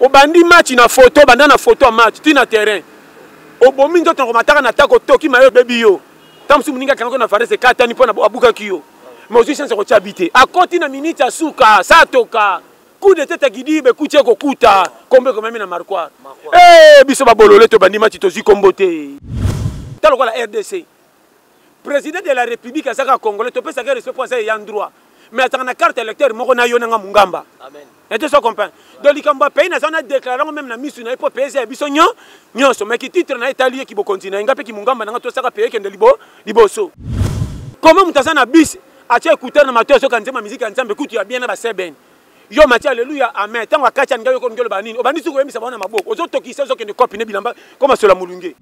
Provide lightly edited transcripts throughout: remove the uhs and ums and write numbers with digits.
Au bandi match na photo, banda na photo match, tu na terrain. Au bon minzo ton remataka na tako toki mayo baby yo. Tam su muninga kanako na fare se kata ni pona abuka kiyo. Mais aussi sans ko habiter. A côté na minute asuka, sa toka. Coup de tête guidi be kuche ko kuta. Kombe ko même na marquoir. Eh biso ba bolole to bandi match to zi kombote. Talo ko la RDC. Président de la République à Saka Congolais, tu peux savoir respect pour ça, il y a un droit. Mais attends, la carte électeur, moi, on a yonanga mungamba. Amen. Et tu sais comprendre. Donc, les Cambouis pays, on a déclaré même la mission, il faut payer ça, ils sont non, non, mais qui titre na Italie qui va continuer, il y a qui mungamba, on a tout ça payer qui est libo so. Comment on t'a na bis, à tu écouter na matin, quand tu ma musique ensemble, écoute, tu as bien na baseben. Yo Mathieu, alléluia, amen. Tant que kacha ngayo ko ngelo banini, obani su ko yemi sabona maboko. Ozo toki ça zo ke ne copie ne bilamba, comme cela mulunge.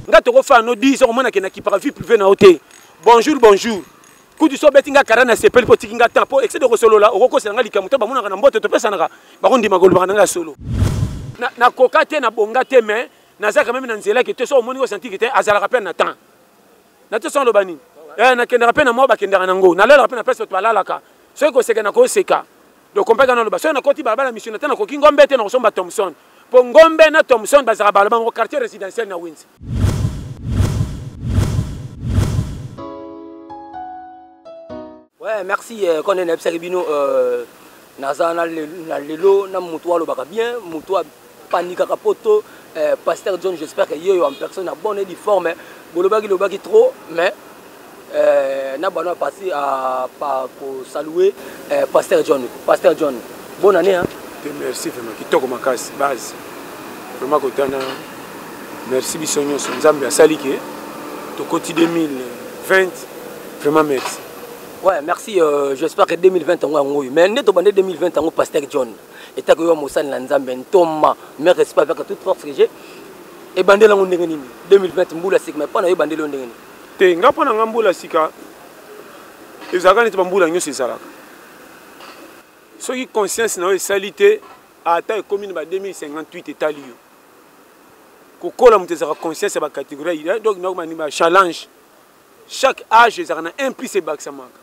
Nga toko fa no 10 on mona ke na ki par vie privée na hôtel. Bonjour, bonjour. Coup du so betinga karana sepeli po tikinga tempo excès de resolo la okoko senga likamuto ba mona na mbote to pesa na ba kondi magolo ba nga solo. Na kokate na bonga te mais na za quand même na nzela ke te so moni ko senti ke te azala rappel na temps. Na te so lo bani. Na kenda rappel na mo ba kenda na ngo. Na le rappel na pesa to balala ka. So ko seka na ko seka. Donc on peut gagner le bassin. On a continué la mission. On a continué Ngombe et on a Thompson. Pour Ngombe et Thompson, on a un quartier résidentiel na Wins. Ouais, merci. Quand on est Nebseribino, Nazana Lelo, Namoutoua le bien, Moutoua Panika Capoto, Pasteur John, j'espère qu'il y a une personne à bonne et difforme. Bolobagi trop, mais. N'a pas passé à saluer Pasteur John. Pasteur John, bonne année. Hein? Merci vraiment. Qui toque ma casse base. Vraiment content. Merci Bissonio Sonzambi à Salike. Au côté 2020, vraiment merci. Ouais, merci. J'espère que 2020 on va mourir. Mais net au bandé 2020 on Pasteur John. Et t'as que yo Moussan Lanzambe Thomas. Mais respect avec toute force que j'ai. Et bandé là on est 2020 mboula sik mais pas na yo bandé là on est. Te nga pona ngambula sika ezaka neti bambula nyonso ezalaka soki conscience na yo esali te ata ekomi na ba 2058 etali yo kokola moto ezalaka conscience ya bacatégorie donc nakomani ba challenge chaque âge ezalaka na un plus ebakisamaka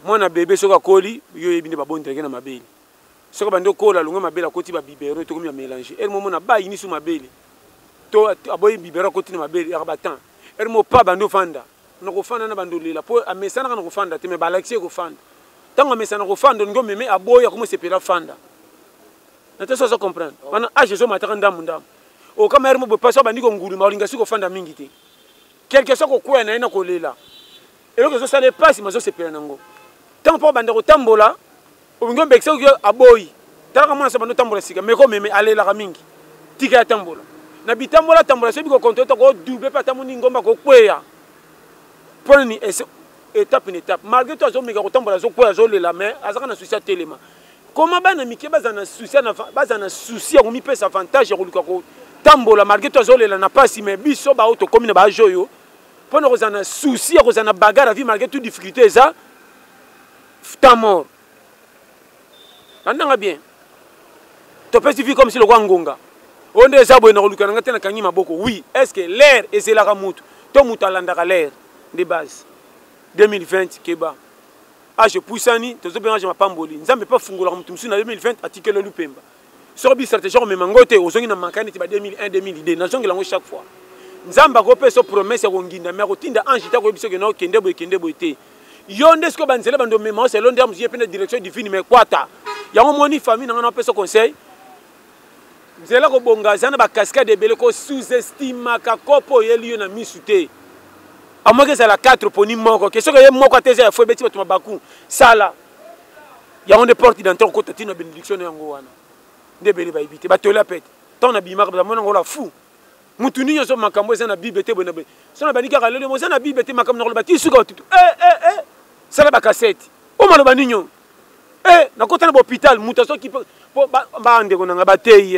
mwana bebe soki akoli yo yebi nde babondeleke na mabele soki bandi okola alongo mabele akoti babibero tokomi ya mélange ere momona bayini su mabele to aboyi bibero akoti na mabele yaka batan ermo pa bando fanda nako fanda na bando lela po amesana kana ko fanda te me balaxie ko fanda tango amesana ko fanda ngo meme aboya como sepela fanda na te so comprendre wana age zo mataka ndamu ndamu o kama ermo bo paso bandi ko ngulu malinga siko fanda mingi te quelque chose ko kwena ina ko lela eloko zo sale passe mazo sepela nango tango po bando ko tambola o ngombe ekse ko aboyi tango mona sa bando tambola sika me ko meme alela ka mingi tika ya tambola na bitambola tambola sebi ko konto to ko double pa tamuni ngomba ko kweya poni étape malgré toi zo mega ko tambola zo kweya zo lela mais azaka na souci telema comment bana mike bazana souci ko mi pesa avantage ko luka ko tambola malgré toi zo lela na pasi mais biso ba auto commune ba joyo pona ko zana souci ko zana bagarre vie malgré toute difficulté ça ta mort andanga bien to pesi comme si le ngonga on est abonné na kolukana ngate na kanyi maboko oui est-ce que l'air et c'est la ramutu to mutalanda l'air de base 2020 keba age poussani to zo benga mapamboli nzambe pas fungola mutu musu na 2020 article le lupemba sur bi stratégie me mangote ozongi na mankani ti ba 2001 2002 na zongi lango chaque fois nzamba ko peso promesse ko nginda me ko tinda ange ta ko biso ke no kende boy te yonde sko banzela bando mema c'est l'onde am yepena direction divine me kwata yango moni famille na ngana peso conseil nzela ko bonga zana ba cascade ebele ko sous-estime ka kopo yeli yo na misute amoke za la 4 poni moko ke soka ye moko ateza ya fo beti bato mabaku sala ya on de porte d'entrée ko tatino bénédiction yango wana ndebele ba ibite batola pete tant na bimaka ba mona ngola fou mutu ninyo so makambo za na bibete bona be so na banika ka lele mo za na bibete makambo na bati suka tutu sala ba cassette o maloba ninyo na kota na hôpital mutu so ki bande konanga batei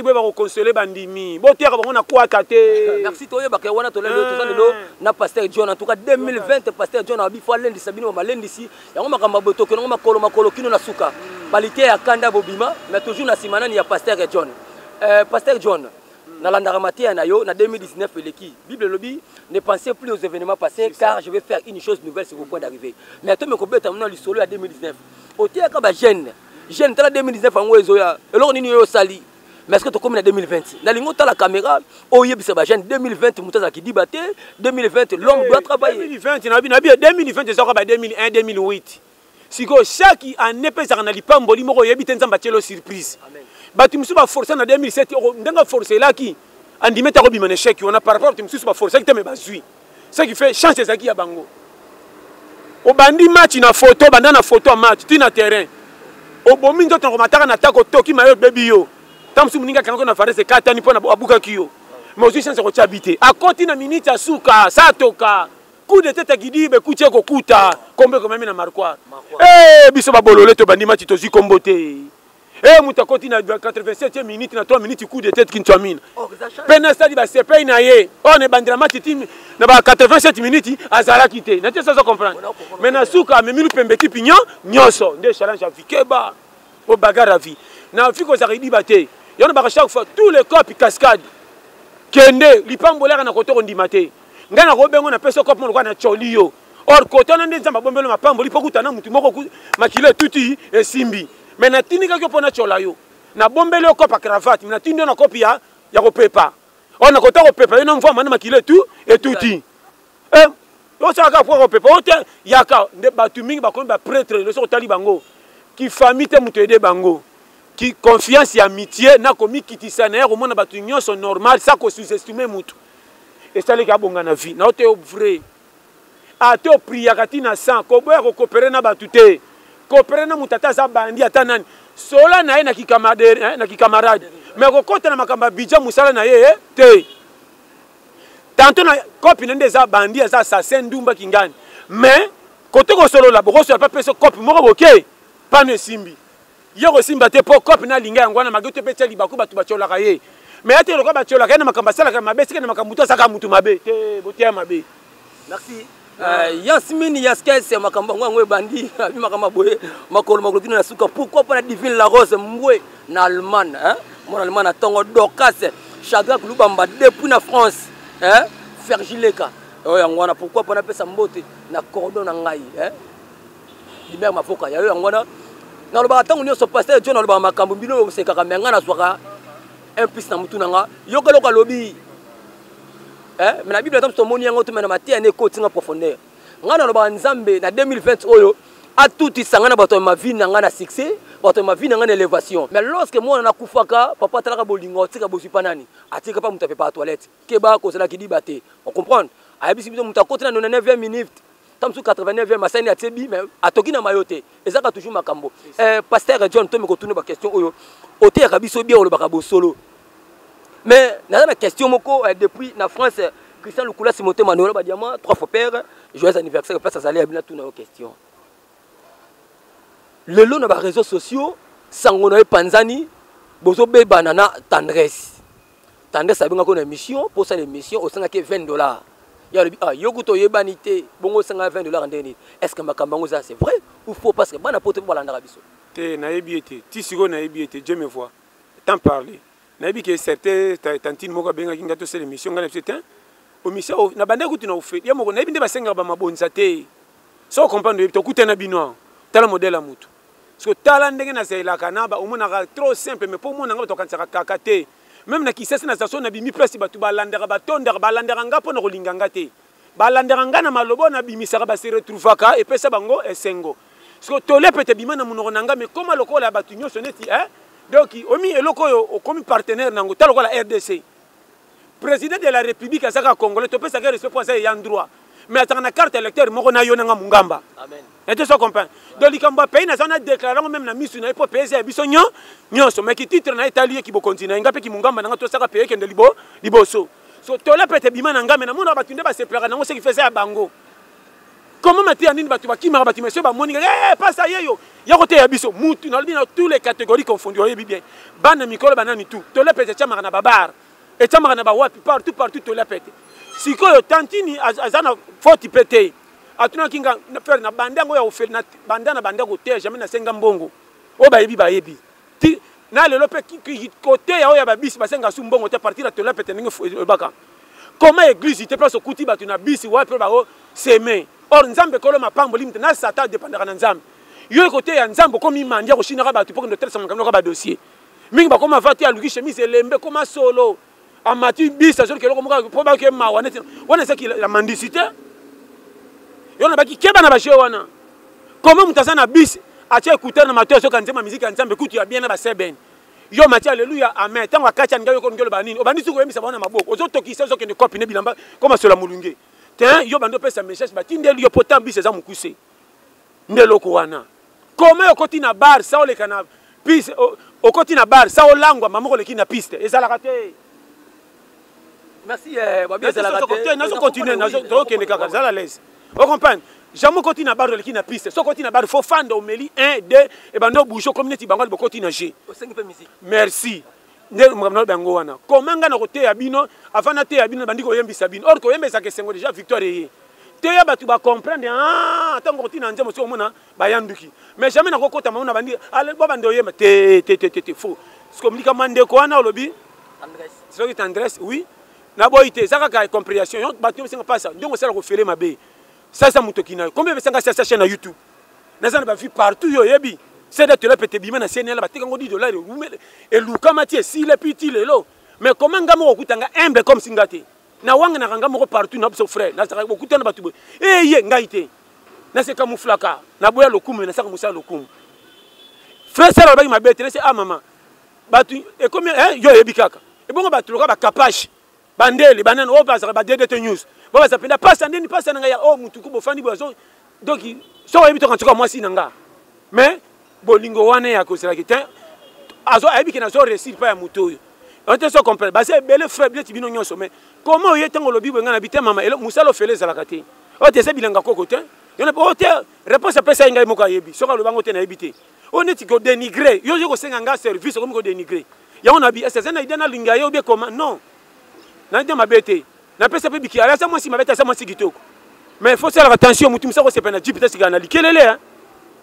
bo ba ko consoler bandimi boteka bango na kwata te merci toye ba ke wana to lelo na Pasteur John en tout cas 2020 Pasteur John abi fo lendi sabino ma lendi si yango makamba boto ke ngo makolo kino na suka balite ya kanda bobima mais toujours na simana ni ya Pasteur John Pasteur John na landara matia na yo na 2019 eleki Bible lobi ne pensez plus aux événements passés car je vais faire une chose nouvelle sur vos points d'arrivée mais to me ko beta na lisolo ya 2019 otia ka ba jeune jeune tala 2019 ango ezoya eloko nini yo sali mais est-ce que tu comme en 2020 na lingo la caméra oyebisa ba jeune 2020 mutaza ki dibaté 2020 l'homme doit travailler 2020 na 2020 ezaka ba 2001 2008 siko chaque année pesa na lipamboli moko yebi nzamba tshelo surprise batu musu ba forcer na 2007 ndenga forcer laki andime ta ko bimane chèque on a par rapport tu musu ba forcer ki te me bazui ce qui fait chance ezaki ya bango au bandi match na photo banda na photo match ti na terrain au bomi ndoto ko mataka na tako toki mayo baby yo tamsu muninga kanako na farese kata ni pona abuka kiyo mais aussi chance ko thabité a koti na minute asuka satoka coup de tête gidibe kuche ko kuta kombe ko memi na marquoir biso ba bolole to bandi match to zi kombote muta koti na 87e minute na 3 minutes coup de tête kinchamina pena stadi ba sepay na ye on e bandira match team na ba 87 minutes azala kité na te ça comprendre mais na suka memi lu pembeti pinyo nyoso nde challenge à vikeba au bagarre à vie na fiko za ridibate yona ba chaque fois tous les copes cascade kende lipambolera na koto ndimate ngana ko bengo na peso cop mo na cholio or koto na ndezamba bombelo mapamboli pokuta na mutu moko makile tuti e simbi mais na tinika ko pona cholayo na bombelo cop cravate na tindo na copia ya ko pepa on na koto ko pepa yo na mvua mana makile tu et tuti yo saka ko pepa ote yaka nde batu mingi ba ko ba prêtre le so tali bango ki famille te mutu ede bango qui confiance et amitié na komi kitisa na yako mona batu nyonso normal ça ko sous-estimer mutu et ça les ka bonga na vie na ote vrai a to priya katina sang ko boya ko coopérer na batu te coopérer na mutata za bandi ata nani sola na ye na kicamarade mais ko kota na makamba bija musala na ye te tanto na copie nende za bandi za assassin ndumba kingani mais kote ko solo la boko so pas peso copie moko boke pas ne simbi yoko simba te po copie na linga yango na magote pe teli baku batu bachola kaye mais ate lokaba bachola kaye na makamba sala ka mabe sika na makambuto saka mutu mabe te botia mabe merci Yasmine Yaskes makambo ngwe bandi abi makamba boye makolo makolo na suka pourquoi pas na divine la rose mbwe na Allemagne mon Allemagne na tongo Dorcas Chaga Kulubamba depuis na France Fergileka yangwana pourquoi pas na pesa mbote na cordon na ngai Liber mafoka ya yangwana na loba tangu nyo so pasteur John loba makambo bino ko sekaka menga na swaka un piste na mutu nanga yokelo ka lobi mais la Bible est moni yango to mena matia ne ko tinga profondeur ngana loba nzambe na 2020 oyo a tout isangana bato ma vie nanga na succès bato ma vie nanga na élévation mais lorsque moi na kufaka papa talaka bolingo tika bosupa nani atika pa muta pe pa toilette keba ko sala ki dibate on comprendre ayebisi biso muta kotena 99e minute tamsu 89e masani atebi mais atoki na mayote ezaka toujours makambo pasteur John to me ko tuna ba question oyo ote ya biso bien olobaka bo solo mais na question moko depuis na France Christian Lukula Simote Manuel Badiama 3 fois père joyeux anniversaire place azali abina tuna yo question le lot na ba réseaux sociaux sangono e panzani bozo be banana tendresse abinga ko na mission pour ça l'émission au sanga ke $20 ya le yokuto yebanité bongo sanga $20 ndeni est-ce que makambango ça c'est vrai ou faux parce que bana pote pour la biso te na yebiete ti siko na yebiete Dieu me voit tant parler na yebi que certain tantine moko benga kinga to c'est l'émission ngana peut-être au mission na bande kutu na ofe ya moko na yebi nde basenga ba mabonza te so comprendre to kutana bino tala modèle a mutu parce que tala ndenge na sela kanaba omona trop simple mais pour mona to kansaka kakate même na kisese na station na bimi place batu balandera batonda balandera ngapo na kolinganga te balandera ngana malobo na bimisaka ba se retrouvaka et pesa bango esengo parce que tole peut bima na munoko nanga mais comment lokola batu nyoso neti donc omi eloko yo comme partenaire nango talo la RDC président de la République asaka congolais to pesa ka respect pour ça ya droit mais atana carte électeur moko na yo nanga mungamba amen et tu so comprends donc likamba pays na zona déclarer même na misu na ipo pays biso nyonso mais ki titre na italien ki bo continent ngape ki mungamba nanga to saka pays kende liboso so tole peut bima nanga mais na mona batunde ba se plaira nango ce qui faisait à bango comment matia nini batu bakima batu monsieur ba moninga pas ça yeyo ya côté ya biso mutu na tous les catégories confondus yebi bien bana mikolo banani tout tole peut chama na babar et chama na ba wapi partout tole peut sikoyo tantini azana faute pété atuna kinga na faire na bandango ya ofel na bandana bandango te jamais na senga mbongo o ba yebi ti na lelo pe ki côté ya ba bisi basenga su mbongo te partir na tole peut ninga baka comment église te place okuti batu na bisi wapi ba o seme or nzambe kolo mapambo limite na sata dépendra na nzambe yo côté ya nzambo komi mandia ko shinaka ba tu pour que notel sama kamno ba dossier mingi ba koma vati aluki chemise lembe koma solo amati bisa sur keloko moka po ba ke ma wana ça qui la mendicité yo na ba ki keba na ba chez wana comment mutazana bis acha écouter na mato so kanzema musique ya nzambe kutu ya bien na ba seben yo mati alléluia amen tango akacha ngayo ko ngelo banini obandi suko yemisa bana maboko ozo tokisa zo kende copine bilamba koma sola mulunge ten yo bando pesa message batindeli yo potam bis za mukuse ndeloko wana comment yo koti na bar sa ole kana piste au koti na bar sa olangwa mamoko leki na piste ezalaka te. Merci babi ezalaka te nazo continuer nazo tokende kaka zala l'aise on comprend jamais koti na bar leki na piste so koti na bar faut fanda au meli 1 2 et bando boucho community bango bo koti na G merci nde mkamna bango wana comment ngana kote ya bino afana te ya bino bandiko yembisa bino or ko yembesa ke sengo déjà victoire ye te ya batu ba comprendre tango koti na nzemo so mona bayanduki mais jamais na kokota mona bandi ale bo bando yemba te faux ce comme dika mande ko wana olobi Andrés so ki Andrés oui na boité ça ka compréhension yo batu senga pasa ndongo sala ko fele mabe ça mutoki na combien de senga ça chaîne na YouTube na ba vu partout yo yebi c'est de te le pété bima na CNL ba tekango $10 et luka matie si le petit lelo mais comment ngamo okutanga embe comme singate na wanga na ngamo ko partout na so frère na saka okutana batu ye ngaite na se kamuflaka na boya lokumu na saka musa lokumu frère ça ba ma bête c'est maman batu et combien yo yebi kaka et bongo batu loka ba capache bandele banana o basa ba DDT news bo basa penda pasa ndeni pasa nga ya mutuku bo fandi bo donc so yebi to kan tuka mwasi nanga mais bolingo wana ya kosela kitin azo ayebi ke na zo réussir pa ya muto on te so comprendre ba c'est belle frère bien tibino nyonso mais comment yé tango lobi bo ngana bité mama elo musalo fele za la kate o te se bilanga koko te yona po te réponse à pesa ngai moko ayebi so ka lo bango te na yebité on est ko dénigrer yo ko senga nga service comme ko dénigrer ya on abi est na idana linga yo be comment non na ndema bete na pesa pe biki ala sa moi si mabeta sa moi si kitoko mais il faut faire attention mutu msa ko se pena jipita sigana likelele hein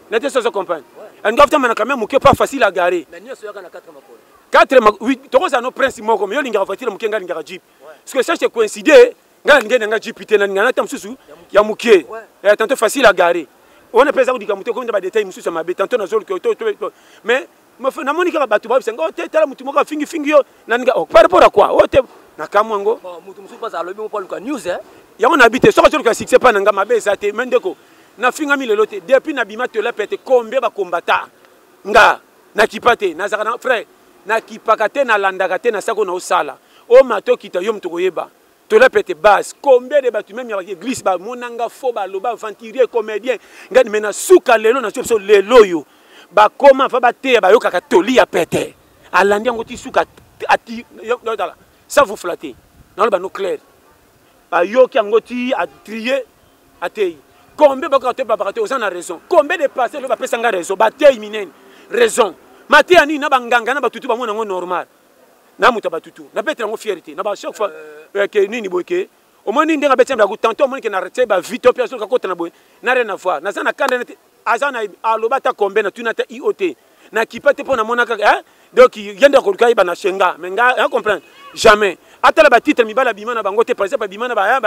na te so comprendre en gafta mana quand même muke pas facile à garer mais nyo so yakana 4 makolo 4 oui toko za no prince moko mais yo linga voiture muke ngali linga jeep parce que ça c'est coïncider ngali ngene nga jeep te na ngana ta msusu ya muke tantôt facile à garer on a pesa ko dika mutu ko ndaba détail msusu ma beta tantôt na zolo ko mais na monika batu ba sengo te tala mutu moko fingi yo na nga par rapport à quoi o te na kamwango mutu msusu pas alobi mo paluka news hein ya on habite so ko succès pas nga mabe ça te mendeko na finga mi lelote depuis na bima te la pete combien ba combattant nga na kipate na zaka na frère na kipakate na landaka te na sako na osala o mato kita yo mto koyeba to la pete base combien de batu même ya église ba monanga fo ba loba venturier comédien nga mena suka lelo na so lelo yo ba koma fa ba te ba yo kaka toli ya pete alandi ngo ti suka ati yo dala ça vous flatter non ba no clair ba yo ki ngo ti a trier atei combien de côté babarate aux en a raison combien de passer le va sanga raison bataille minen raison maté ani na banganga na batutu ba mona ngo normal na muta batutu na petre ngo fierté na ba chaque fois que nini boke au moins nini nga betem la tantôt mon que na rete ba vite opia sur ka kota na boy na rien à voir na sana kanda azana alobata combien na tunata IOT na kipate pona mona ka donc yenda ko kai ba na shenga menga comprendre jamais atala ba titre mi bala bimana bango te par exemple bimana ba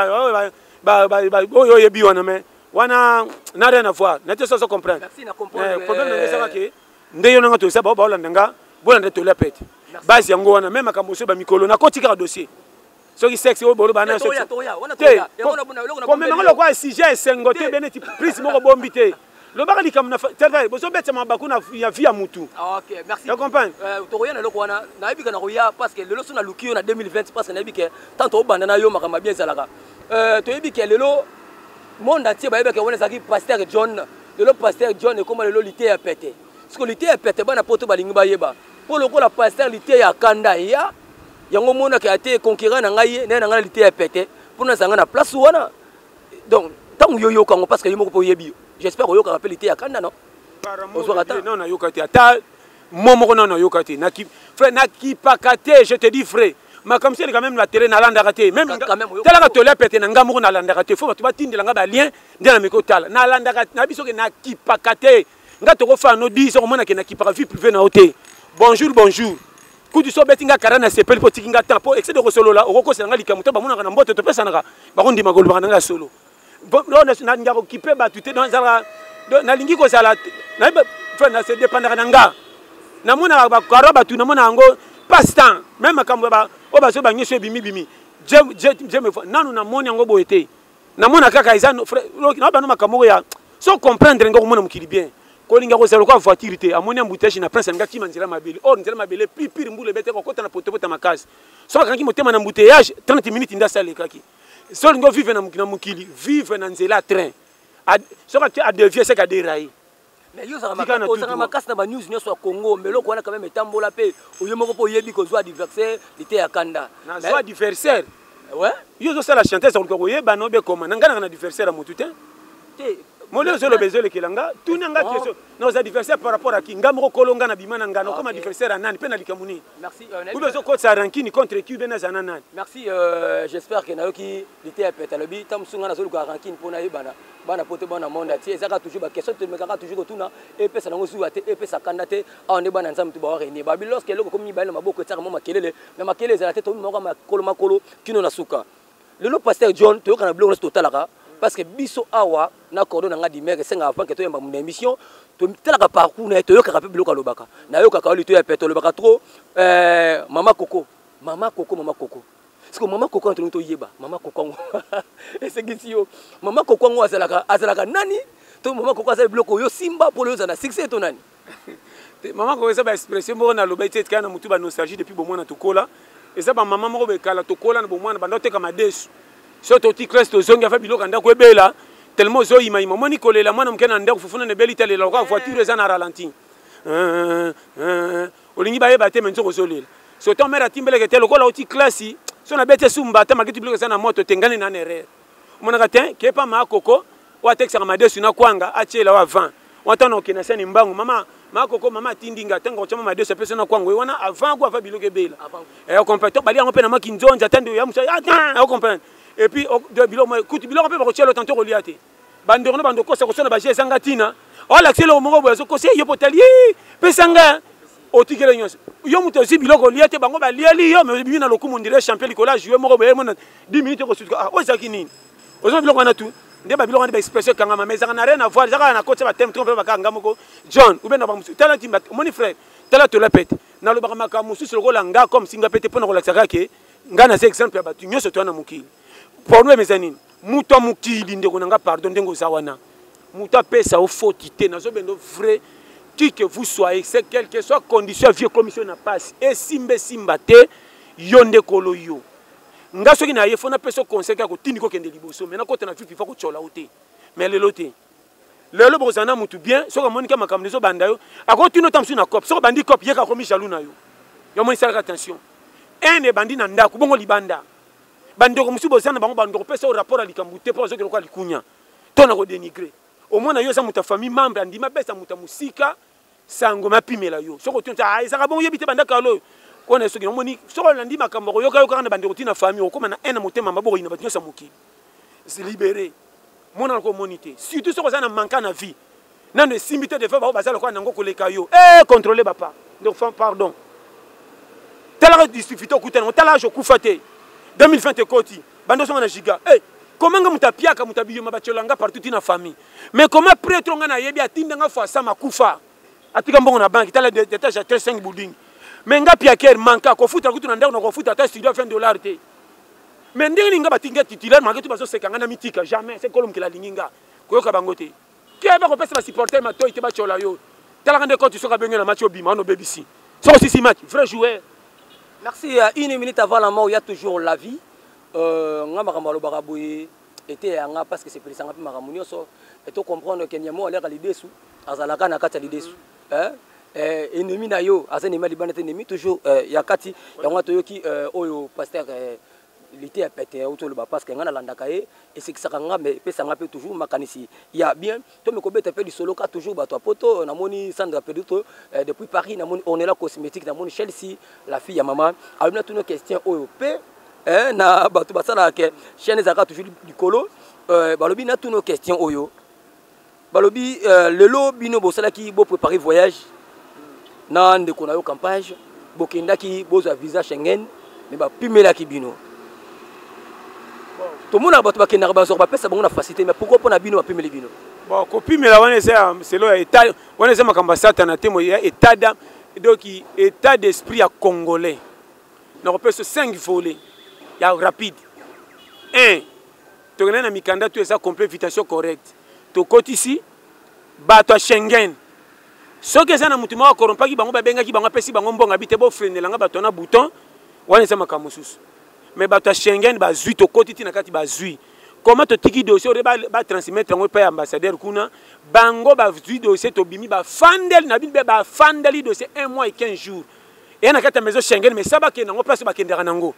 oyo yebi wana mais wana n'a rien à voir n'était ça comprendre merci na comprendre problème na ça que ndeyo nanga to ça ba olandanga bolanda to la pete base yango wana même akamboso ba mikolo na kotika dossier soki sexe o bolo bana so wana toya yango na loko na comme même ngolo kwa sujet sengote beneti prise moko bombité le baka likam na tata boso bete mabaku na ya via mutu OK merci tu comprends toya na loko wana na yebika na roya parce que lelo so na lukio na 2020 parce que na yebika tant o banda na yo makamba bien salaka to yebika lelo monde entier baye ke wona saki pasteur John le pasteur John et comment le lité a pété parce que lité a pété bana poto balingi bayeba pour le ko la pasteur lité ya kanda ya yango mona ke ate conquérant na ngai na nga lité a pété pour na sanga na place wana donc tant yo kango parce que yo moko yebi j'espère yo ka rappel lité ya kanda non non na yo kati ata momo non yo kati na ki frère na ki pakate je te dis frère ma comme c'est quand même la terrain na landa raté même tala ka to la pété na ngamu na landa raté faut tu ba tindela nga ba lien ndena miko tala na landa raté na biso ke na kipakate nga to ko fa no 10 ko mona ke na kipaka vie privée na hotel bonjour ku du so betinga karana sepel po tikinga tapo excès de solo la oko se nga likamuto ba mona na mbote to pesa na ba ko ndima go lubana nga solo bon na nga ko kipe ba tuté dans nalingi kozala na se dépendaka na nga namona bakaro batu namona yango passe temps même makambo o baso banyeso ebimi j'aime nanu namoni yango boye te namona kaka eza na bano makambo ya so comprendre nga komona mokili bien kolinga kozala kwa voiture te amoni embouteillage na prince nga kima nzela mabele or nzela mabele pire mbula bete kokota na potopota makasi so kanki motema na embouteillage 30 minutes nda sale kaki so lingo vivre na mokili vivre na nzela train so ka a devier c'est ka dérailler. Mais yo ça makasi na ba news nyonso ya Congo mais loko wana quand même etambola pe oyo moko po yebi ko zwa adversaire lité ya kanda na zwa adversaire ouais yo zo sala chanteuse ko koyeba no be koma ngana na adversaire à motu te Molé sur le besoin de Kilanga, tout n'a pas question. Nos adversaires par rapport à qui Ngamro Kolonga na bimana ngano comme adversaire à Nani, peine à Likamuni. Merci. Vous besoin de ça rankini contre qui ben Zanana. Merci. J'espère que Naoki était à Petalobi, Tamsunga na solo rankini pour Naibana, Bana pote bana monde. Si ça a toujours la question, tu me gara toujours tout na. Et puis ça n'a pas été, et puis ça candidaté. On est ban ensemble tout bord et ni Babylon. Lorsque le comme ni bail ma beaucoup tard, ma kelele, mais ma kelele la tête au moment ma kolo qui nous la souka. Le pasteur John, tu as un blog total là. Parce que biso awa na cordon nga di mère senga avant que to yamba mon émission to telaka parcours na to yoka pe biloko lobaka na yoka ka lito ya peto lobaka trop mama coco parce que mama coco entre to yeba mama coco et c'est gitio mama coco ngo azalaka nani to mama coco azala biloko yo simba pour le za na succès to nani mama coco ça ba expression mo na loba tete kana mutu ba nostalgie depuis bon mois na tokola et ça ba mama mo be kala tokola na bon mois na bandote kama desu surtout ti classe to zonga fa biloko ndako ebela tellement zo ima moni kolela mwana mkena ndako fufuna ne beli tele la voiture eza na ralenti olingi ba yeba te menzo kozolela so to mera timbele ke tele kola ti classe so na bete sumba ta makiti biloko eza na moto tengane na nerere mona katen ke pa ma koko wa texaka madesu na kwanga achela wa 20 watana okina sani mbangu mama makoko mama tindinga tango chama madesu pesa na kwanga wana avant kwa fa biloko ebela e compétent bali yango pe na makinzonja tande ya musa ya comprendre. Et puis, de bilan, écoute, bilan, on peut rechercher le temps de reliater. Bandorno, bandoko, ça concerne Bagé Sangatina. Oh, l'accès au moment où il y a un conseil, il y a un hôtelier, Pesanga, au Tigre. Il y a un aussi bilan reliaté, Bango, Baliali, mais il y a un coup, on dirait champion, Nicolas, joué, Moro, 10 minutes au sud. Ah, où est-ce qu'il y a aux hommes, on a tout. Des babylons ont expression quand même, mais ça n'a rien à voir. Ça a côté, ça thème, tu peux pas Kangamoko, John, ou bien, mon frère, tel te la pète. Dans le Baramaka, Moussou, sur le Rolanga, comme Singapete, pour nous relaxer, Ngana, c'est exemple, tu n'y a pas de Mouki. Pour nous, mes amis, muta mukili ndeko nanga pardon ndengo zawana. Muta pesa au fautité nazo bendo vrai qui que vous soyez, c'est quelle que soit condition vieux commission na passe et simba te yonde kolo yo. Nga soki na yefona pesa conseil ka ko tindiko kende liboso mais na ko tena fifi fa ko chola ote. Mais lelo te. Lelo bozana mutu bien, soka monika makambo zo banda yo. Ako tino tamsu na cop, soka bandi cop yeka komi jaloux na yo. Yo moni sala attention. Un ne bandi na ndako bongo libanda. Bandoko musu bozana bango bandoko pesa au rapport à likambute pour zoki lokwa likunya tona ko dénigrer au moins na yo sa muta famille membre andima pesa muta musika sango mapimela yo soko tonta ai saka bon yebite bandaka lo kona soki moni soko landi makambo yo ka na bandoko tina famille okoma na ena motema maboko ina batyo sa muki se libérer mona ko moniter surtout soko zana manka na vie nano simité de faire ba bazala ko nango ko leka yo contrôler papa donc pardon tala distribute okutana tala je kufate 2020 koti bando songa na giga comment nga mutapiaka mutabiyo mabachelanga partout na famille mais comment prêtre nga na yebi atinda nga fa sama kufa atika mbongo na banque tala d'étage à 5 building mais nga piaker manka ko futa kutu na ndako na ko futa ta studio $20 te mais ndenge nga batinga titulaire maketu bazo sekanga na mitika jamais c'est kolom ki la linginga koyoka bango te keba ko pesa ba supporter ma toy te bachola yo tala nga koti soka benga na match obima no BBC so aussi match vrai joueur. Merci. Une minute avant la mort, il y a toujours la vie. Ngamakambalo baraboye était anga parce que c'est plus simple maramunio so et to comprendre que nyamo aller à l'idée sous azalaka na kati l'idée sous ennemi na yo azani mali banete ennemi toujours yakati yango to yoki oyo pasteur l'ité a pété autour le bas parce que ngana landaka et c'est que ça nga mais pesa nga peut toujours makanisi il y a bien to me kobeta pe du solo ka toujours ba toi poto na moni Sandra Peduto depuis Paris na moni on est là cosmétique na moni Chelsea la fille ya maman a une autre question oyo pe na bato basala ke chaîne zaka toujours du colo balobi na toutes nos questions oyo balobi lelo bino bosala ki bo préparer voyage na ndeko na yo campagne bokenda ki bozo visa Schengen mais ba pimela ki bino tout le monde a battu bakena ba pesa bango na facilité mais pourquoi pas na bino ba pimela bino bon kopimela wana eza selo ya état wana eza makambo ya satana te mo ya état d'âme donc état d'esprit ya congolais na kopesa 5 volets ya rapide 1 tokende na mikanda to eza complet invitation correcte tokoti ici bato ya Schengen soki eza na mutu moko akorompaki bango babengaki bango apesi bango mbongo abi te bofrenelanga bato na bouton wana eza makambo mosusu mais bato ya Schengen bazwi tokoti ti na kati bazwi comment totiki dossier ore batransmettre yango epai ya ambassadeur kuna bango bazwi dossier tobimi bafandeli na bino mpe bafandeli dossier 1 mois et 15 jours eya na kati ya maison Schengen mais sa bakende yango place bakendaka nango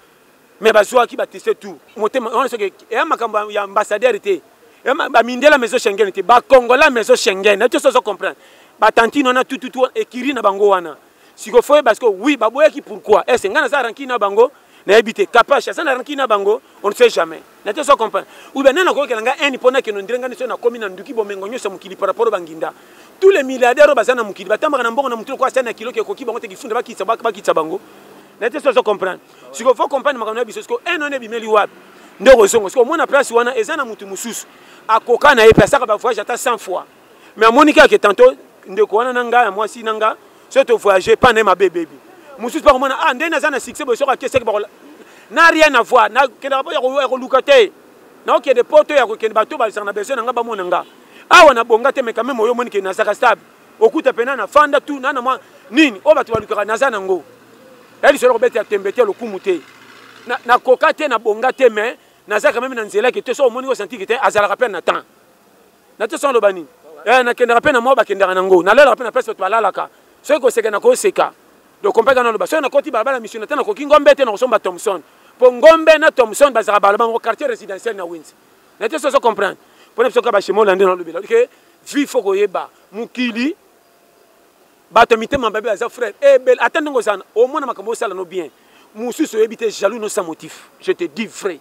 mais bazwaki bateste tout motema wana soki eya makambo ya ambassadeur te bamindela maison Schengen te bakongola maison Schengen na toso comprendre batantine wana tututu ekiri na bango wana sikofoye parce que oui baboyaki pourquoi est-ce nga naza ranki na bango na habité capable ça na ranki na bango on ne sait jamais na toso comprendre ou bien nana ko kelanga eni pona ke no ndrenga niso na komi na nduki bomengo nyosa mukili par rapport banginda tous les milliardaires bazana mukili batambaka na mbongo na mutu ko asana kilo ke koki bango te kifunda bakitsa bango na toso comprendre sikofoye comprendre makambo na biso siko eno ne bimeli wapi ndoko zongo siko mona place wana ezana mutu mususu akoka na epesa ka ba voyage ata 100 fois mais amonika ke tantôt ndeko wana nanga moi si nanga surtout voyager pas na ma bébé mususu pas mona ah ndena zana succès bo soka kese ba n'a rien à voir na kenda ba ya lukate na ok de poto ya ko kenda bato ba sana besoin nanga ba mona nga awa na bonga te mais quand même oyo monike na saka stable okuta pena na fanda tu na moi nini o bato ba lukaka na zana ngo elle se robete ya tembete le kumute na kokate na bonga te mais na zaka même na nzela ke te so moniko senti ke te azala rappel na temps na te so lo bani na kenda rappel na mo ba kenda nango na lela rappel na pesa to alalaka so ko seka na ko seka donc compagnie na lo ba so na koti balabala mission na tana ko kingombe te na ko Thompson po ngombe na Thompson bazaka balabala ngo quartier résidentiel na Winzi na te so comprendre pour ne pas ba chez Molande na lo bela que vie faut ko yeba mukili bato mitema babe aza frère e bel attendre ngo sana au moins na makambo sala no bien mususu ebite jaloux no sans motif je te dis vrai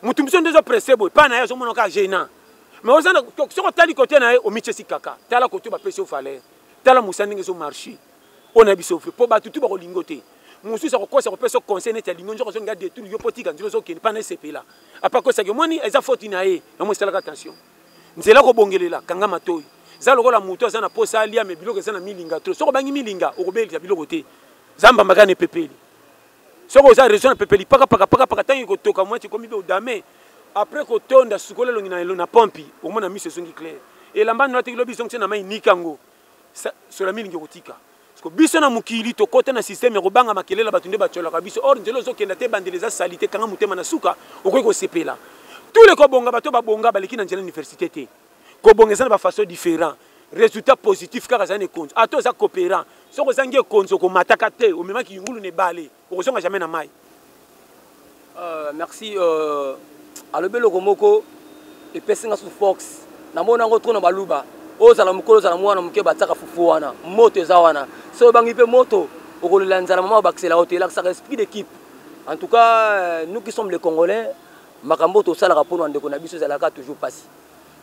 mutumso ndezo pressé boy pas na yo so monoka gênant mais ozana soko tali côté na o michesi kaka tala côté ba pesi au falaire tala musandinga so marché on a biso po ba tutu ba ko lingote musu sa ko kosa ko peso conseil net lingo njo ko so ngade tout yo potika njo so ken pas na CP là apa ko sa ke moni eza faute na ye na mo sala attention nzela ko bongelela kanga matoyi za lokola muto za na posa alia me biloko za na milinga trop soko bangi milinga o ko belisa biloko te zamba magane pepeli soko za raison na pepeli paka tangi ko toka mwati ko mibe odame après ko tonda sukola longi na pompi au moins na mise songi clair et lamba no tiki lobi songi na mai nikango sur la milinga kotika parce que biso na mukili to kota na système ko banga makelela batunde bachola ka biso or nzelo zo kenda te bandeleza salité kanga mutema na suka okoi ko sepela tous les ko bonga bato ba bonga baliki na njela université te ko bongeza na façon différent résultat positif kaka za ne konzo ato za coopérant soko zangi konzo ko mataka te o mema ki ngulu ne bale o songa jamais na mai merci alobelo komoko et pesinga sous fox na mona ngo tona baluba ozala mukolo zala mwana muke bataka fufu wana moto eza wana so bangi pe moto okolela nzala mama bakisela hotel ça esprit d'équipe en tout cas nous qui sommes les Congolais makambo to sala rapport ndeko na biso zala ka toujours passé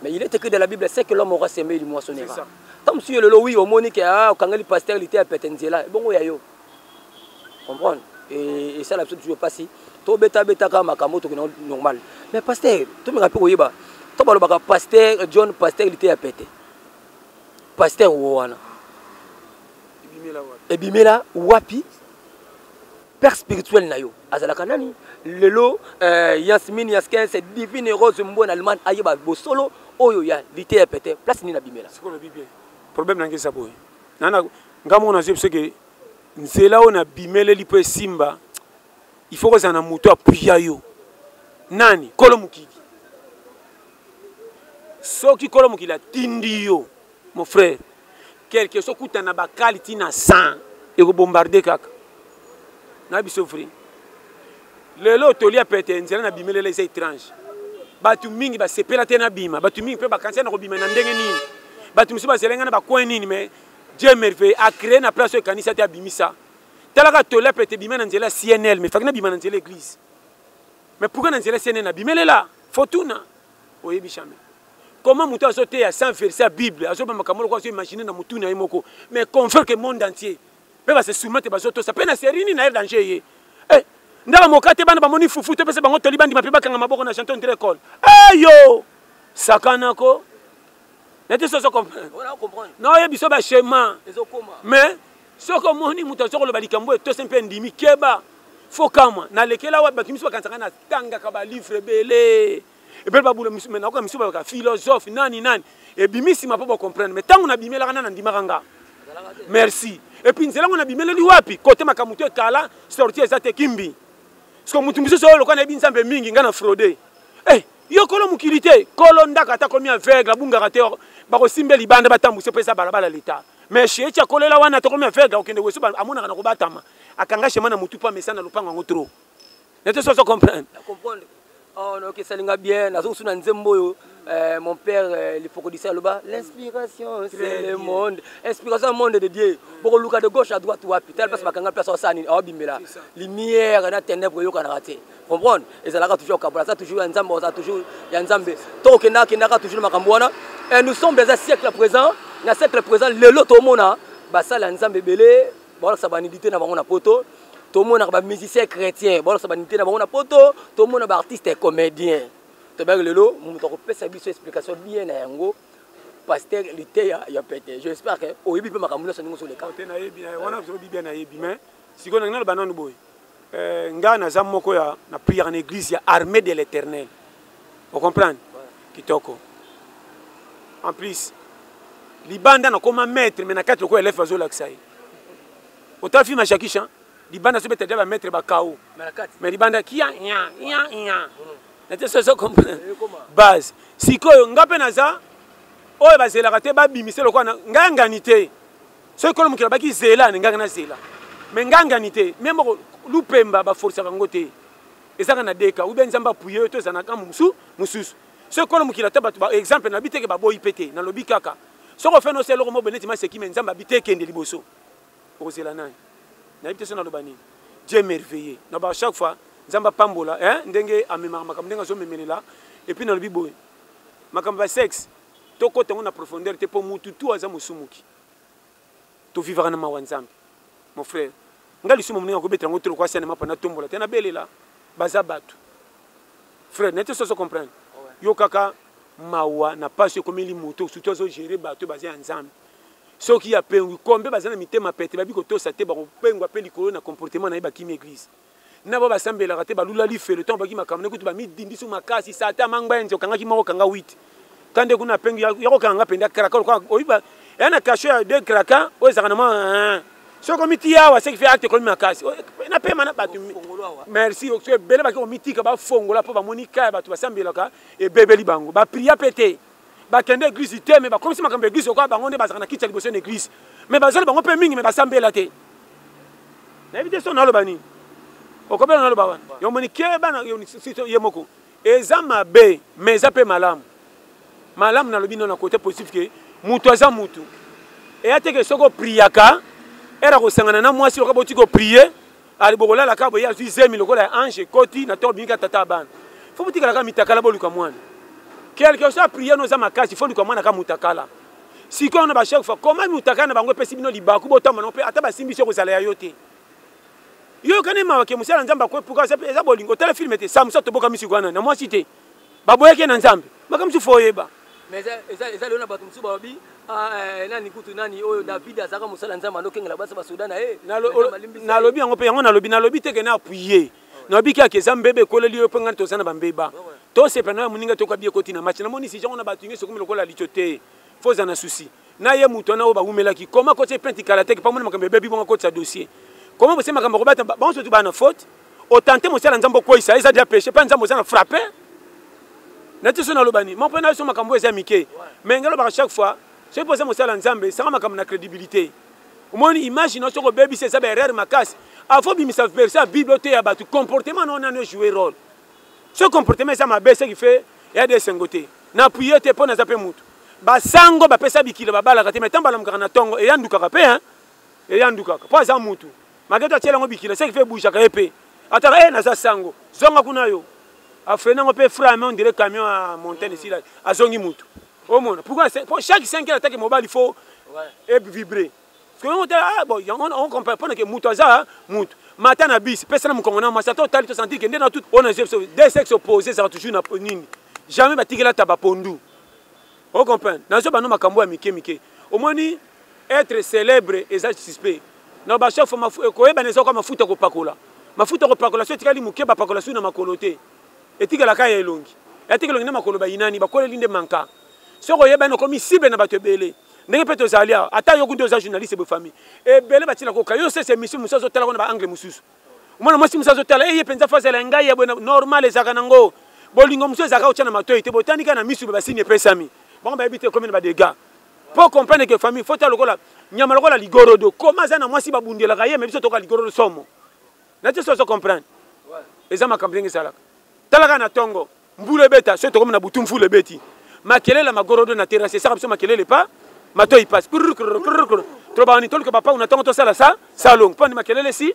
mais il est écrit dans la Bible c'est que l'homme aura semé il moissonnera tant monsieur le oui au monique a kangali pasteur il était à petenzela bongo ya yo comprendre et ça la toujours passé to beta ka makambo to normal mais pasteur to me rappelle oyeba to balo baka pasteur John pasteur il était à péter pasteur wana ebimela wapi père spirituel na yo azala kanani lelo Yasmine Yaskin c'est divine rose mbona allemand ayeba bosolo oyo ya lité à péter place ni na bimela c'est quoi le bible problème na ngesa boy nana ngamo na zepse que nzela ona bimele lipo simba il faut que ça na muto apuya yo nani kolo mukili soki kolo mukili tindi yo mon frère quelque chose kuta na bakali tina 100 et ko bombarder kaka na biso frère lelo tolia pete nzela na bimele les étranges batu mingi ba sepela tena bima batu mingi pe ba kanisa na ko bima na ndenge nini batu musu ba zelenga na ba coin nini mais Dieu merveille a créé na place au kanisa te abimisa talaka tolia pete bima na nzela CNL mais fakina bima na nzela église mais pourquoi na nzela CNL na bimele là fortuna oyebi jamais comment muto azote à 100 versets à Bible azoba makamolo kwa imaginer na mutu na yemoko mais confère que monde entier pe ba se soumettre ba zoto ça pe na série na danger ye eh ndala mokate bana ba moni fufu te pese bango toli bandi mapiba kanga maboko na chanton de l'école eh yo sakanako nete so comprendre on comprendre non ye biso ba schéma mais ce que moni muto so lo balikambo to sempe ndimi keba fokama na lekela wa bakimiso bakansanga na tanga ka ba livre belé et puis ba bula miso na ko miso ba philosophe nani et bimisi ma pas comprendre mais tant on a bimela kana ndima kanga merci et puis nzela on a bimela li wapi côté makamuto kala sortir za te kimbi parce que mutu miso so lo kana binzambe mingi ngana frauder yo kolo mukilité kolo ndaka ta komi aveugle bunga raté bako simbe libanda batambuse pesa balabala l'état mais chez tia kolela wana to komi aveugle okende weso amona kana ko batama akanga chema na mutu pa mesana lopanga ngo trop nete so comprendre oh non que ça linga bien nazo suna nzembo yo mon père il faut que dise là l'inspiration c'est le monde inspiration le monde de Dieu boko luka de gauche à droite wapi tel parce bakanga place osani obimela lumière na ténèbres yo kana raté comprendre et ça là toujours kabula ça toujours nzambo ça toujours ya nzambe to kenda toujours makambo wana et nous sommes dans un siècle présent na siècle présent lelo to mona ba sala nzambe belé bon ça banidité na bango na poto tout le monde est musicien chrétien, bon, ça va nous tenir dans poto, tout le monde est artiste et comédien. Tu vois le lot, nous avons fait cette explication bien à Yango, pasteur l'été a pété. J'espère que au début ma camouflage sur les camps. On a bien à mais si on a un banan boy, nga na zamoko ya na prière en église ya armée de l'Éternel. Vous comprenez? Kitoko. En plus, libanda na comme maître mais na quatre ko élève azo laxai. Autant film à Shakisha. Libanda se peut-être va mettre bakao mais libanda kia nete so comprendre base sikoyo ngape naza oyo bazela te ba bimiselo kwa nganganité so ko mukira baki zela nganga zela mais nganganité même lupemba ba force bango te ezaka na deka ou bien nzamba puye to zana ka mususu so ko mukira te ba exemple na biteke ba boyi pété na lobi kaka so ko fait no selo mo beneti ma seki mais nzamba biteke ndi liboso ko zela nani Dieu est merveilleux. À chaque fois, Zamba Pambola, ndenge amema makamdenga zo memelela et puis dans le bibo. Makamba sexe, to côté on a profondeur te pour mutu tout aza musumuki. To vivre na mawanzambe. Mon frère, ngali sumo mninga ko betra ngotro kwa sana mapa na tombola tena belela baza batu. Frère, n'était so comprendre. Yo kaka mawa na pas comme li moto surtout zo gérer batu basé ensemble. Ce qui a pengu kombe bazana mitema pete babi ko to sate ba ko pengu apeli ko na comportement na ba kimi église na ba basambela rate ba lula li fe le temps ba ki makamne kutu ba midindi su makasi sata mangba enzo kanga ki moko kanga 8 kande kuna pengu ya ko kanga penda kraka ko oyiba yana kasho ya de kraka o ezakana ma so komiti ya wa se ki fait acte ko makasi na pema na batu merci o so bele ba ko mitika ba fongola po ba monika ba tu basambela ka e bebeli bango ba priya pété bakende église te mais comme si makambe église ko bango nde bazana kitcha liboso na église mais bazali bango pe mingi mais basambela te na éviter son na lo bani o ko bela na lo bawana yo moni ke bana yo sito yemoko eza mabe mais eza pe malamu na lobi na côté positif que mutu aza mutu et ateke soko priaka era ko sangana na mwasi ko boti ko prier ali bokola la kabo ya zemi lokola ange koti na to binga tata bana faut butika la kamitaka la boluka mwana quelque chose à prier nos amakas il faut nous comment na mutakala si qu'on a chaque fois comment mutakala na bango pesi bino libaku botama non pe ata ba simbisho ko zala yote yo kanema ke musala nzamba ko pourquoi ça eza bolingo tele film était samso to boka misi kwana na moi cité baboyeke na nzambe makamsu foyeba mais eza lona bato musu babi nani kutu nani oyo David azaka musala nzamba ndokengela basa ba Sudan na lobi yango pe yango na lobi te ke na appuyer na lobi ka ke zambebe ko leli yo penga to sana bambeba to se pena muninga to kwa bie koti na match na moni si jongo na batu ngeso komelo ko la lichote foza na souci na ye muto na o ba umela ki comment ko te penti kalate ke pa moni makambe bebi bonga ko sa dossier comment vous makambo ko bata bon so tu ba na faute o tenter mo sala nzambo ko isa déjà péché pas nzambo sana frapper na tiso na lobani mon pena so makambo eza mike mais ngalo ba chaque fois c'est pour ça mo sala nzambe ça makambo na crédibilité au moins imagine so ko bebi c'est ça ba erreur makasi afo bi misa verser la bible te ya batu comportement non na jouer rôle ce comportement ça m'a baissé qui fait il y a des sengoté na prier te pona za pe mutu ba sango ba pesa bikilo ba bala kate metamba la mukana tongo e yanduka ka pe hein e yanduka ka pas za mutu mageto tiela ngo bikilo ce qui fait bouger ka épée atara na za sango zonga kuna yo afena ngo pe frame on dirait camion à montagne ici là azongi mutu au monde pourquoi pour chaque 5 heures attaque mobile il faut vibrer parce que on comprend pas que mutu za mutu matana bis personne me connaît mais ça total to sentir que dans tout on a deux sexes opposés ça toujours na nini jamais batikela taba pondu On comprend. Dans ce bano makambo ya mike mike. Au moins être célèbre et ça suspect. Na ba chef ko yeba nezo ko mafuta ko pakola. Mafuta ko pakola so tikali muke ba pakola su na makolote. Etikala kaya elongi. Etikala ngina makolo ba inani ba ko linde manka. So ko yeba no komi cible na bato belé. Ndenge peto zalia ata yo kunto za journaliste be famille. E belé ba tila ko kayo c'est mission muso tala ko na ba angle mususu. Mwana mwasi muso tala e penza fa zela ngai ya bona normal ezaka nango. Bolingo muso ezaka ochana matoyi te botandika na misu ba signe pesami. Bon ba ebite comme ba dégâts. Pour comprendre que famille faut talokola nyama lokola ligorodo comment ça na mwasi ba bundela kaye mais biso toka ligorodo somo. Na te so comprendre. Ouais. Ezama kamblingi salaka. Talaka na tongo mbule beta so tokoma na butumfu le beti. Makelele magorodo na terrasse ça biso makelele pas mato il passe. Trop bani tolko papa on attend to sala ça salon pas ni makelele si.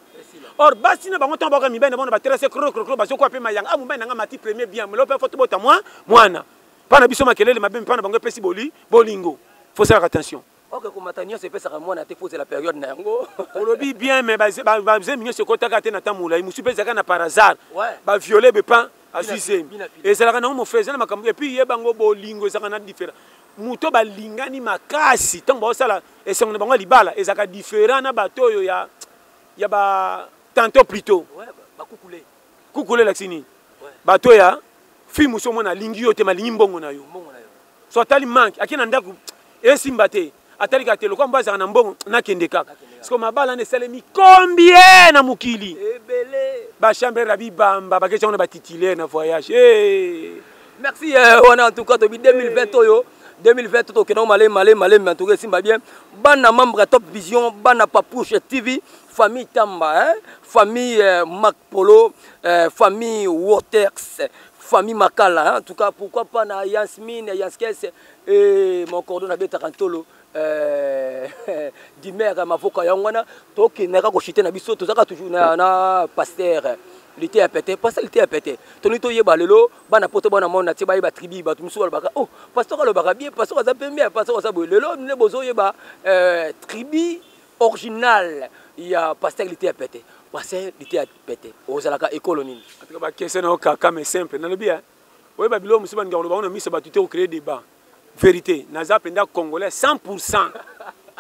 Or basi na bango tomboka mibene bona ba terrasse ba so ko pe mayanga amu mbena nga mati premier bien mais lope faut bota mwana. Pas na biso makelele mabem pas na bango pesi bolingo. Faut faire attention. Ok, comme Matania c'est fait ça moi na te faut la période na yango. Olobi bien mais ba minyo se kota ka te na tamula, il musupe zaka na par hasard. Ba violer be pas azise. Et ça la na mo faisait na makambo et puis yebango bolingo zaka na différent. Muto ba lingani makasi tant ba sala et son na bango libala et zaka différent na bato yo ya ba tantôt plutôt. Ouais, ba kukule. Kukule la sini. Bato ya fi muso mona lingi yo te malingi mbongo na yo. So tali manque akina ndaku esimbate atali ka telo kwa mbaza na mbongo na kende kaka. Siko mabala ne salemi combien na mukili. Ebele. Ba chambre rabi bamba ba question na ba titulaire na voyage. Eh. Merci on en tout cas depuis 2020 oyo 2020 to kena malé en tout cas simba bien. Bana membre Top Vision, bana Papouche TV, famille Tamba, hein? Famille Mac Polo, famille Watex, famille Makala, hein? En tout cas, pourquoi pas na Yasmine, Yaskes et mon cordon à Betarantolo, Dimer, Mavoka Yangwana, Toki Nera Kochite Nabiso, tout ça toujours na pasteur. L'été a pété, parce que l'été a pété. Tonito yeba lelo, bana poto bana mona tiba yeba tribi ba tumsu wal baka. Oh, pasteur le baka bien, pasteur ça peut bien, pasteur ça boy. Lelo ne bozo yeba tribi original. Il y a pasteur l'été a pété. Pasteur l'été a pété. Ozalaka écolonie. En tout cas ba question na kaka mais simple na le bien. Oui ba bilo musuba ngalo ba on a mis se batute au créer débat. Vérité, naza penda congolais 100%.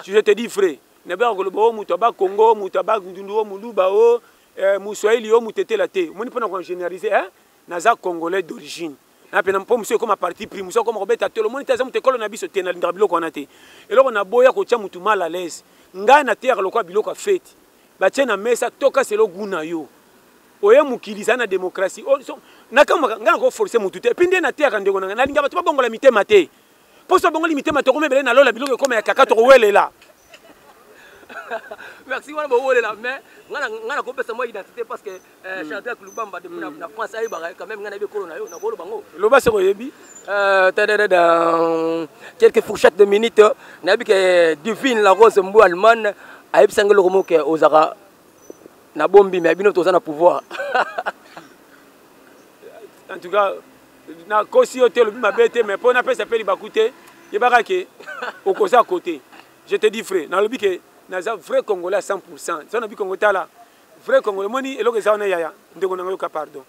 Je te dis frère, ne ba ngolo ba muto ba Congo, muto ba ndundu muluba o Moussoaïli au Moutete la thé. Moi, je peux généraliser. Naza congolais d'origine. Na pena mpo monsieur comme parti pris monsieur comme Robert Atelo. Moi, nitaza mutekolo na biso tena ndabilo ko na te. Et là on a boya ko tia mutu mal à l'aise. Nga na terre lokwa biloko fête. Ba tia na mesa toka selo guna yo. Oye mukiliza na démocratie. Na kama nga ko forcer mutu te. Pinde na terre ndeko na linga ba bongola mitema te. Po so bongola mitema to komebele na lola biloko comme ya kaka to welela. Merci wana bo wole la mais ngana ko pesa moi identité parce que Chantal Lubamba de na France ay ba quand même ngana be ko na yo na bolo bango lo ba se ko yebi dans quelques fourchettes de minutes na bi que divine la rose mbu allemande ayeb sangelo ko mo ke ozaka na bombi mais bino toza na pouvoir en tout cas na kosi hotel bi mabete mais pour na pesa peli bakute yebaka ke okoza côté je te dis frère na lobi ke naza vrai congolais à 100%. Si on a vu congolais là, vrai congolais, moni et l'autre ça on est yaya. Ndeko nango ka pardon.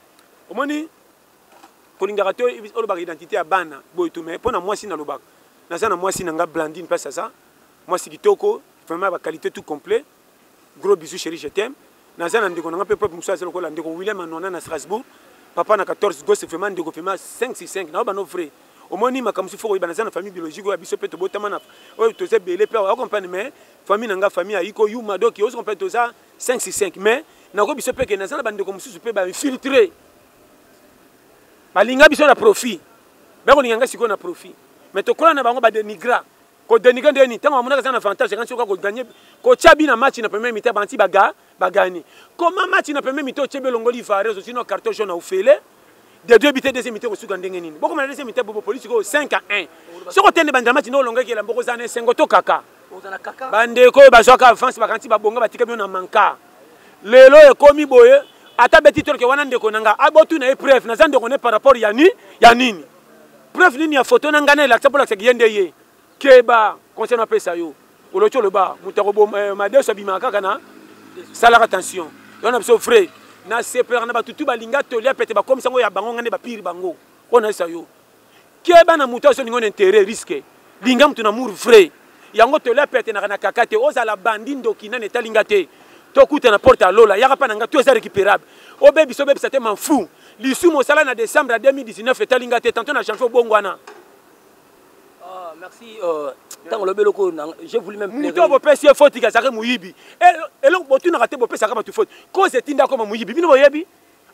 Au moni, kolingarato on ba identité à bana, boy tout mais pour na moi si na lobak. Naza na moi si nanga blandine pas ça. Moi si kitoko, vraiment ba qualité tout complet. Gros bisous chérie, je t'aime. Naza na ndeko nanga peu musa c'est lokola ndeko William Anona na Strasbourg. Papa na 14 gosses vraiment ndeko vraiment 565 na ba no frère. Au moins ni makamsu foko ibana na famille biologique o biso peto botama na o to se belé pe o comprendre mais famille nanga famille aiko yuma donc o comprendre to ça 565 mais na ko biso pe ke na sana bande ko mususu pe ba infiltrer balinga biso na profit ba ko linga siko na profit mais to kola na bango ba dénigrer ko dénigrer ndeni tango amona ka na avantage quand siko ko gagner ko tchabi na match na premier mi-temps banti baga bagani comment match na premier mi-temps tchebe longoli fare sinon carton jaune au fele. De deux bités deuxième mi-temps au Sougandengeni. Beaucoup de deuxième mi-temps pour police 5 à 1. Ce qu'on tient de match no longue qui est la Bogozane 5 to kaka. Bande ko bazoka France bakanti babonga batika bien na manka. Lelo e komi boye ata beti tol ke wana ndeko nanga abotu na preuve na zande ko ne par rapport ya nini. Preuve nini ya photo nanga na la pour la yende ye. Keba concernant pesa yo. Olocho le ba mutako made so bimaka kana sala attention. On a besoin frère. Na séparé na batutu balinga tolia pete ba comme sango ya bango ngane ba pire bango. On a ça yo. keba na muto so lingo intérêt risque linga mutu na mur vrai yango to la pete na kakate ozala bandi ndoki na netalinga te to kuta na porte alola yaka pa nanga to eza récupérable obebi so bebi ça m'en fou lisu mosala na décembre 2019 etalinga te tantôt na janvier bongwana. Merci. Tant le beloko, j'ai voulu même. Muto bo pesi faute ka saka muyibi. Et donc botu na raté bo pesi saka tu faute. Cause tinda comme muyibi. Bino boyebi.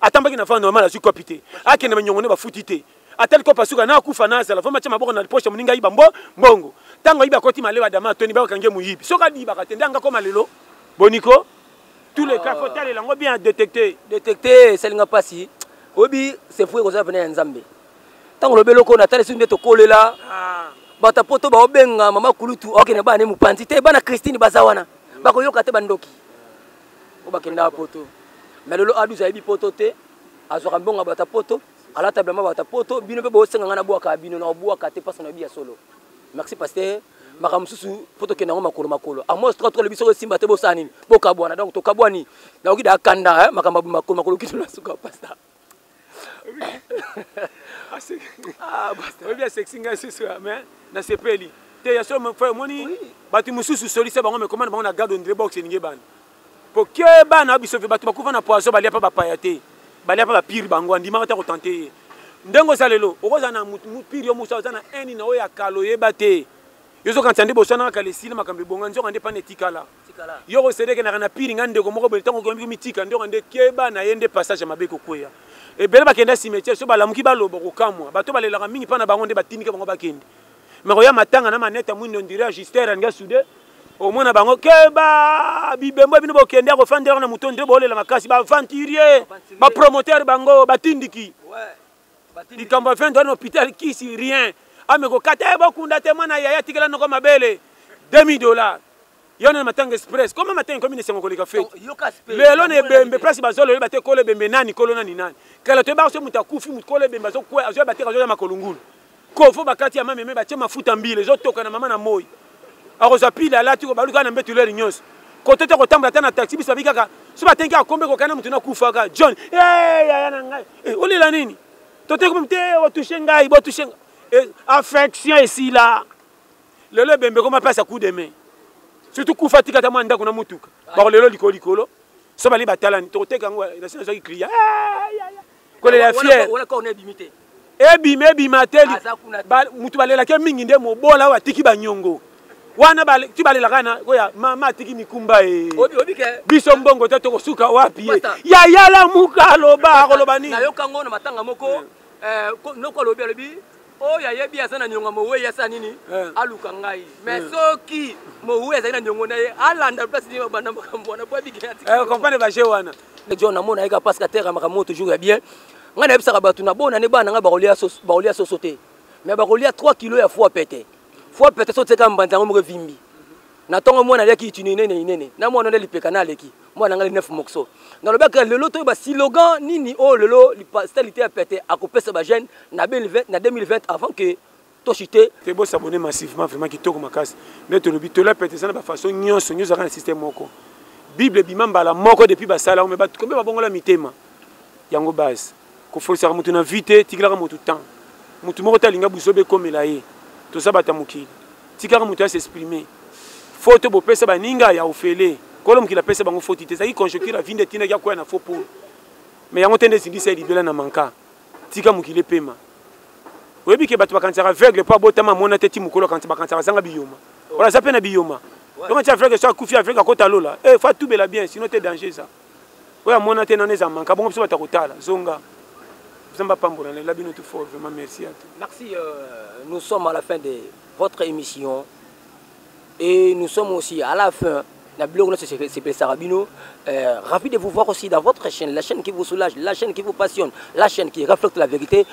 Atamba ki na fa normal azu copité. Akene nyongone ba futité. Atel ko pasuka na kufa na sala. Fama chama boko na poche muninga iba mbongo. Tango iba koti malewa dama toni ba kange muyibi. Soka di ba katenda nga koma lelo. Boniko. Tous les cas faut aller lango bien détecter. Détecter selinga pasi. Obi c'est foué ko za pena nzambe. Tant le beloko na tale sunde to kolela. Bata poto ba obenga mama kulutu okene ba ne mupanzi te bana Christine bazawana bako yoka te bandoki obakenda poto mais lelo adu za bi poto te azoka mbonga bata poto ala tablement bata poto bino pe bo senga na boaka bino na boaka te parce na bi ya solo. Merci pasteur makamususu poto kena ngoma makolo amos trop le biso simba te bo sanini boka bwana donc to kabwani na okida kanda makamba makolo kitu na suka pasteur. basta bien sexy nga sisi mais na sepeli te ya so moni batu mususu solise bango me comment bango na garde ndre box ninge ban pour que bana biso fe batu bakufa na poison balia pa bapaya te balia pa ba pire bango ndima ta ko tenter ndengo salelo okoza na pire yo musa na eni na oya kaloye bate yozo quand tande bosana ka lesile makambe bonga nzo kande pa netikala yo ko sede ke na pire ngande ko moko betango ko mitika ndo kande keba na yende passage mabeko kweya et belle bakenda cimetière so balamuki baloba ko kamwa bato balelaka mingi pa na bango nde batindika bango bakende mais roya matanga na maneta mwindo ndire register nga sude au moins na bango keba bibembo bino bokende ko fandela na muto ndire bolela makasi ba venturier ba promoteur bango batindiki batindiki kamba fin dans l'hôpital qui si rien ameko kata bokunda te mwana yaya tikela noko mabele $2000 yona matanga express comment matin comme ni sengo koleka fait lelo ne bembe place bazolo bate kole bembe nani kolo nani kala to ba so mutakufi mukole bembe zo kwa azo bate kazo ya makolungulu ko fo bakati ya mame batie mafuta mbile zo toka na mama na moyi akoza pila la tiko baluka na mbetu le nyos ko tete ko tamba tana taxi bisa bikaka so batenki akombe ko kana mutuna kufa ka John ya na ngai olila nini to te ko mte o tushenga ibo tushenga affection ici là lelo bembe ko ma passe à coup de main surtout kufa tika ta mwanda kuna mutuka ba lelo likolo so bali batalani to teka ngwa na sina zaki client ko le la fière wala ko ne bimité ebi mateli mutu balela ke mingi nde mobola wa tiki banyongo wana bale ti balela kana koya mama tiki mikumba obi ke biso mbongo te to suka wapi ya yala muka loba kolobani na yokango na matanga moko noko lobi oh ya yebi asana nyonga mowe ya sanini aluka ngai mais soki mowe azana nyongo na ye alanda place ni bana makambo na bobi ke comprendre ba jewana le John amona eka parce que terre makambo toujours ya bien nga na ebisaka batu na bona ne bana nga bakolia sosote mais bakolia 3 kg ya fois pété so teka mbanza ngo vimbi na tongo mwana leki itinene na mwana ne lipeka na leki mwana nga 9 mokso na lobaka lelo to ba slogan nini oh lelo stabilité a pété a kopesa ba jeune na 2020 avant que to chité c'est beau s'abonner massivement vraiment qui toko makasi mais to lobi to la pété ça na ba façon nyonso nyoza kana système moko bible bimamba la moko depuis ba sala mais ba kombe ba bongola mitema yango base ko forcer mutu na vite tikilaka mutu temps mutu moko talinga buzobe komela ye to sabata mukili tikaka mutu ya s'exprimer faute bo pesa ba ninga ya ofele kolo mukila pesa bango faute te zaki conjoncture vinde tina ya kwa na faux pour mais yango tende sindisa libela na manka tika mukile pema webi ke batu bakantaka aveugle pa botama mona teti mukolo kanti bakantaka zanga biyoma wala ça pena biyoma donc tu aveugle soit kufi aveugle kota lola faut tout bela bien sinon t'es danger ça oya mona te naneza manka bongo biso batakotala zonga merci merci nous sommes à la fin de votre émission et nous sommes aussi à la fin la blog c'est Sarabino ravi de vous voir aussi dans votre chaîne, la chaîne qui vous soulage, la chaîne qui vous passionne, la chaîne qui reflète la vérité.